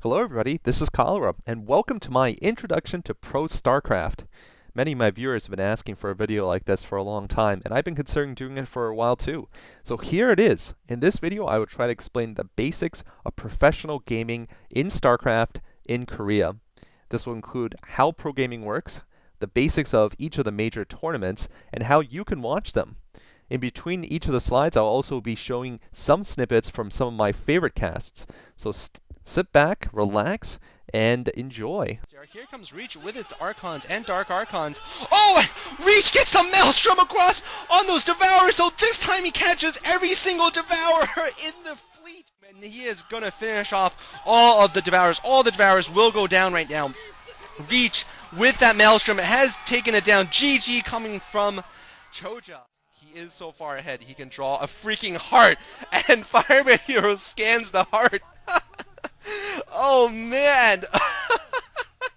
Hello everybody, this is Cholera, and welcome to my introduction to Pro-Starcraft. Many of my viewers have been asking for a video like this for a long time, and I've been considering doing it for a while too. So here it is. In this video, I will try to explain the basics of professional gaming in StarCraft in Korea. This will include how pro gaming works, the basics of each of the major tournaments, and how you can watch them. In between each of the slides, I'll also be showing some snippets from some of my favorite casts. So sit back, relax, and enjoy. Here comes Reach with its Archons and Dark Archons. Oh! Reach gets some Maelstrom across on those Devourers, so this time he catches every single Devourer in the fleet. And he is going to finish off all of the Devourers. All the Devourers will go down right now. Reach, with that Maelstrom, has taken it down. GG coming from Choja. He is so far ahead, he can draw a freaking heart. And Fireman Hero scans the heart. Oh, man. It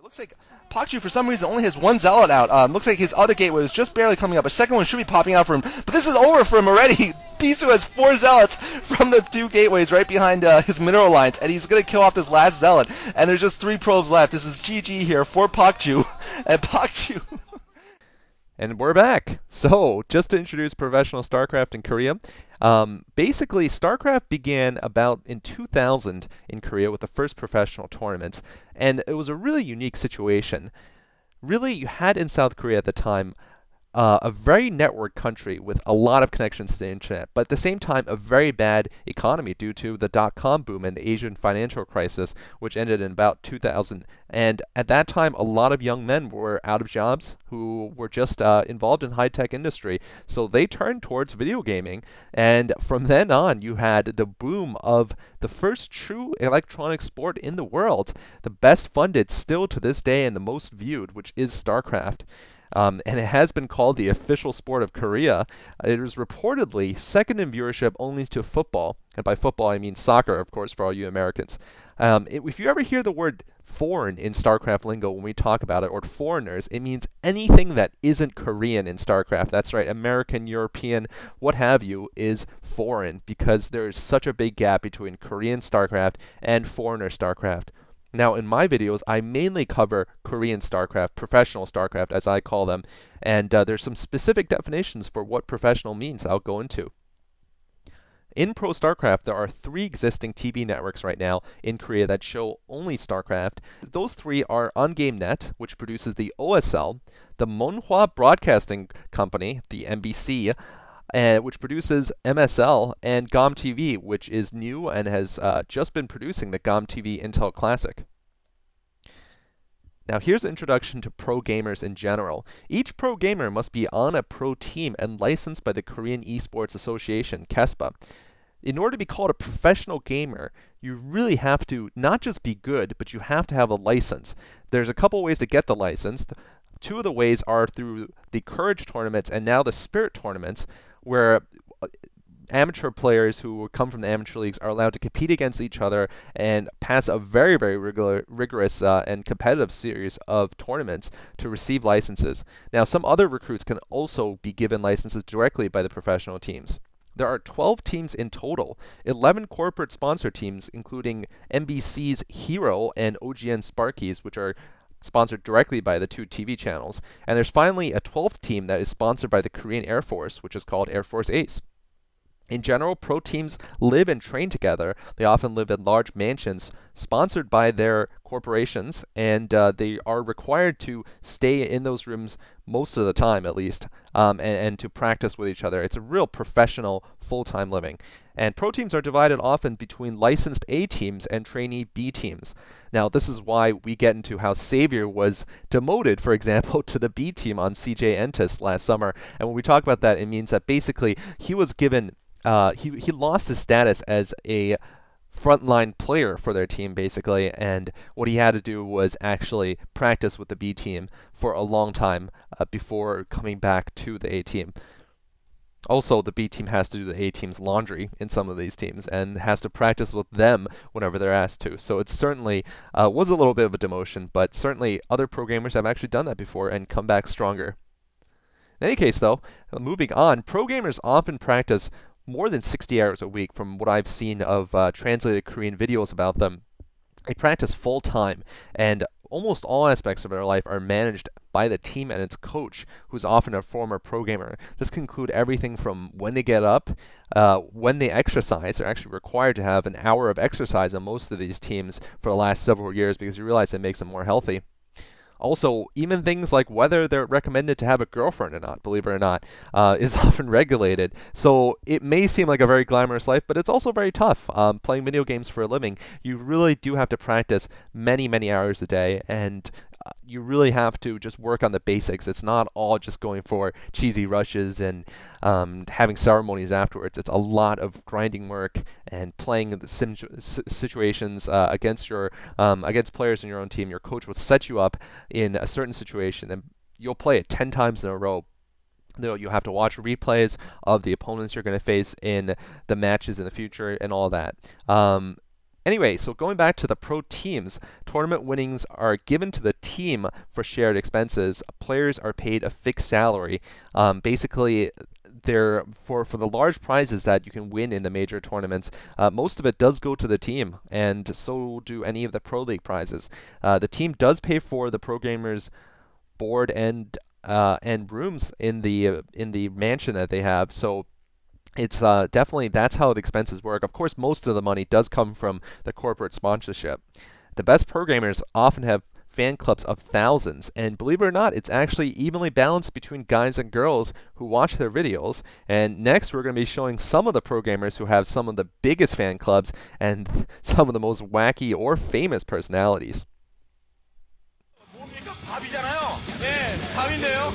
looks like Pakchu, for some reason, only has one Zealot out. Looks like his other gateway was just barely coming up. A second one should be popping out for him. But this is over for him already. Pisu has 4 Zealots from the 2 gateways right behind his Mineral Lines. And he's going to kill off this last Zealot. And there's just 3 probes left. This is GG here for Pakchu. And Pakchu... And we're back! So, just to introduce professional StarCraft in Korea, basically StarCraft began about in 2000 in Korea with the first professional tournaments, and it was a really unique situation. Really, you had in South Korea at the time a very networked country with a lot of connections to the internet, but at the same time a very bad economy due to the dot-com boom and the Asian financial crisis, which ended in about 2000. And at that time, a lot of young men were out of jobs who were just involved in high-tech industry, so they turned towards video gaming. And from then on, you had the boom of the first true electronic sport in the world, the best funded still to this day and the most viewed, which is StarCraft. And it has been called the official sport of Korea. It is reportedly second in viewership only to football. And by football, I mean soccer, of course, for all you Americans. If you ever hear the word foreign in StarCraft lingo when we talk about it, or foreigners, it means anything that isn't Korean in StarCraft. That's right, American, European, what have you, is foreign, because there is such a big gap between Korean StarCraft and foreigner StarCraft. Now, in my videos, I mainly cover Korean StarCraft, professional StarCraft, as I call them, and there's some specific definitions for what professional means I'll go into. In Pro StarCraft, there are 3 existing TV networks right now in Korea that show only StarCraft. Those 3 are OnGameNet, which produces the OSL, the Monhwa Broadcasting Company, the MBC, which produces MSL, and GOM-TV, which is new and has just been producing the GOM-TV Intel Classic. Now here's an introduction to pro gamers in general. Each pro gamer must be on a pro team and licensed by the Korean Esports Association, KESPA. In order to be called a professional gamer, you really have to not just be good, but you have to have a license. There's a couple ways to get the license. 2 of the ways are through the Courage tournaments and now the Spirit tournaments, where amateur players who come from the amateur leagues are allowed to compete against each other and pass a very, very rigorous and competitive series of tournaments to receive licenses. Now, some other recruits can also be given licenses directly by the professional teams. There are 12 teams in total, 11 corporate sponsor teams, including NBC's Hero and OGN Sparkies, which are sponsored directly by the 2 TV channels. And there's finally a 12th team that is sponsored by the Korean Air Force, which is called Air Force Ace. In general, pro teams live and train together. They often live in large mansions sponsored by their corporations, and they are required to stay in those rooms most of the time, at least, and to practice with each other. It's a real professional, full-time living. And pro teams are divided often between licensed A teams and trainee B teams. Now, this is why we get into how Savior was demoted, for example, to the B team on CJ Entis last summer. And when we talk about that, it means that basically he was given he lost his status as a frontline player for their team, basically, and what he had to do was actually practice with the B team for a long time before coming back to the A team. Also, the B team has to do the A team's laundry in some of these teams and has to practice with them whenever they're asked to. So it certainly was a little bit of a demotion, but certainly other programmers have actually done that before and come back stronger. In any case, though, moving on, pro gamers often practice more than 60 hours a week from what I've seen of translated Korean videos about them. They practice full time, and almost all aspects of their life are managed by the team and its coach, who's often a former pro gamer. This can include everything from when they get up, when they exercise. They're actually required to have an hour of exercise on most of these teams for the last several years because you realize it makes them more healthy. Also, even things like whether they're recommended to have a girlfriend or not, believe it or not, is often regulated. So it may seem like a very glamorous life, but it's also very tough. Playing video games for a living, you really do have to practice many, many hours a day, and you really have to just work on the basics. It's not all just going for cheesy rushes and having ceremonies afterwards. It's a lot of grinding work and playing the situations against players in your own team. Your coach will set you up in a certain situation, and you'll play it 10 times in a row. You'll have to watch replays of the opponents you're going to face in the matches in the future and all that. Anyway, so going back to the pro teams, tournament winnings are given to the team for shared expenses. Players are paid a fixed salary. Basically, for the large prizes that you can win in the major tournaments, most of it does go to the team, and so do any of the Pro League prizes. The team does pay for the pro gamers' board and rooms in the mansion that they have. So it's definitely that's how the expenses work. Of course, most of the money does come from the corporate sponsorship. The best programmers often have fan clubs of thousands, and believe it or not, it's actually evenly balanced between guys and girls who watch their videos. And next, we're going to be showing some of the programmers who have some of the biggest fan clubs and some of the most wacky or famous personalities. 밥이잖아요. 네, 밥인데요.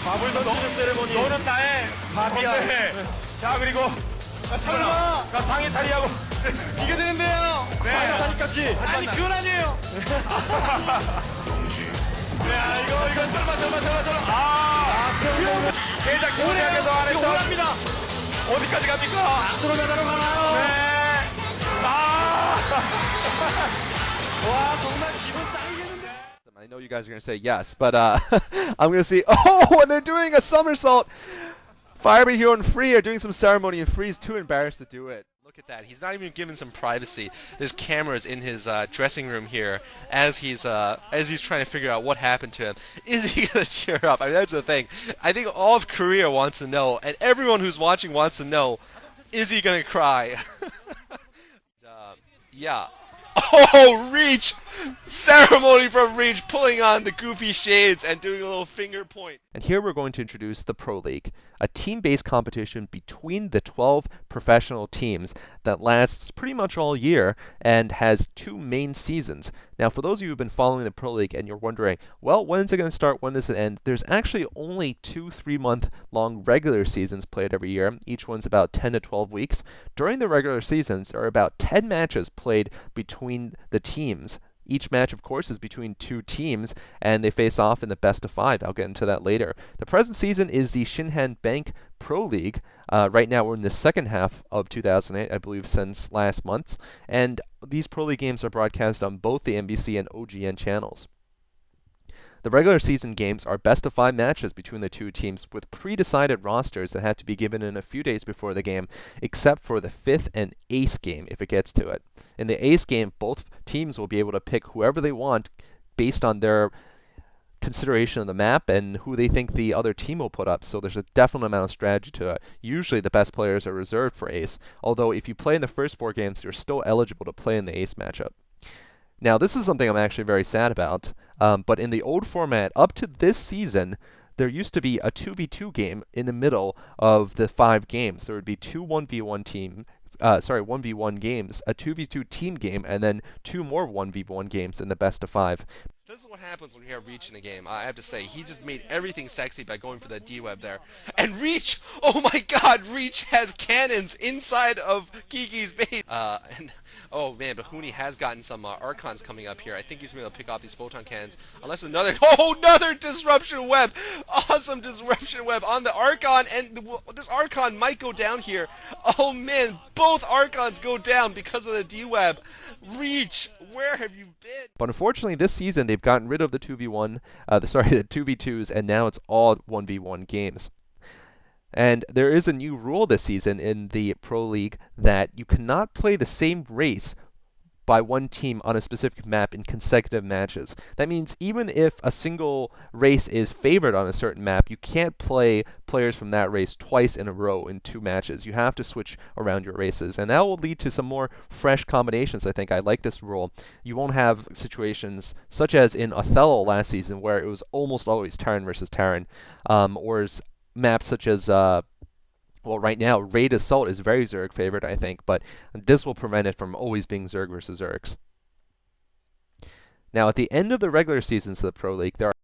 밥을 던지는 세레모니. 너는 나의 밥이야. 자, 그리고 설마 나 방에 다리하고 이게 되는데요. 네. 다리까지. 아니, 그건 아니에요. 네, 이거 설마. 제작 조작에서 안 했죠. 오랍니다. 어디까지 갑니까? 앞으로 가나요? 네. 와, 정말 기분 짱이겠는데. I know you guys are going to say yes, but I'm going to say, oh, and they're doing a somersault. Firebee Hero and Free are doing some ceremony, and Free's too embarrassed to do it. Look at that. He's not even given some privacy. There's cameras in his dressing room here as he's trying to figure out what happened to him. Is he going to cheer up? I mean, that's the thing. I think all of Korea wants to know, and everyone who's watching wants to know, is he going to cry? Yeah. Oh, Reach! Ceremony from Reach, pulling on the goofy shades and doing a little finger point. And here we're going to introduce the Pro League, a team-based competition between the 12 professional teams that lasts pretty much all year and has 2 main seasons. Now, for those of you who've been following the Pro League and you're wondering, well, when is it going to start? When does it end? There's actually only 2 3-month-long regular seasons played every year. Each one's about 10 to 12 weeks. During the regular seasons, there are about 10 matches played between the teams. Each match, of course, is between 2 teams, and they face off in the best of 5. I'll get into that later. The present season is the Shinhan Bank Pro League. Right now, we're in the second half of 2008, I believe, since last month. And these Pro League games are broadcast on both the NBC and OGN channels. The regular season games are best of 5 matches between the 2 teams with pre-decided rosters that have to be given in a few days before the game, except for the 5th and ace game if it gets to it. In the ace game, both teams will be able to pick whoever they want based on their consideration of the map and who they think the other team will put up, so there's a definite amount of strategy to it. Usually the best players are reserved for ace, although if you play in the first 4 games, you're still eligible to play in the ace matchup. Now, this is something I'm actually very sad about, but in the old format, up to this season, there used to be a 2v2 game in the middle of the 5 games. There would be 2 1v1 games, a 2v2 team game, and then 2 more 1v1 games in the best of 5. This is what happens when you have Reach in the game. I have to say, he just made everything sexy by going for the D-Web there. And Reach! Oh my god, Reach has cannons inside of Kiki's base! Oh man, but Huni has gotten some Archons coming up here. I think he's going to be able to pick off these Photon Cannons. Unless another Disruption Web! Awesome Disruption Web on the Archon, and this Archon might go down here. Oh man, both Archons go down because of the D-Web. Reach, where have you been? But unfortunately, this season they've gotten rid of the 2v1, the 2v2s, and now it's all 1v1 games. And there is a new rule this season in the Pro League that you cannot play the same race by one team on a specific map in consecutive matches. That means even if a single race is favored on a certain map, you can't play players from that race twice in a row in 2 matches. You have to switch around your races, and that will lead to some more fresh combinations, I think. I like this rule. You won't have situations such as in Othello last season where it was almost always Terran versus Terran, or maps such as well, right now, Raid Assault is very Zerg favored, I think, but this will prevent it from always being Zerg versus Zergs. Now, at the end of the regular seasons of the Pro League, there are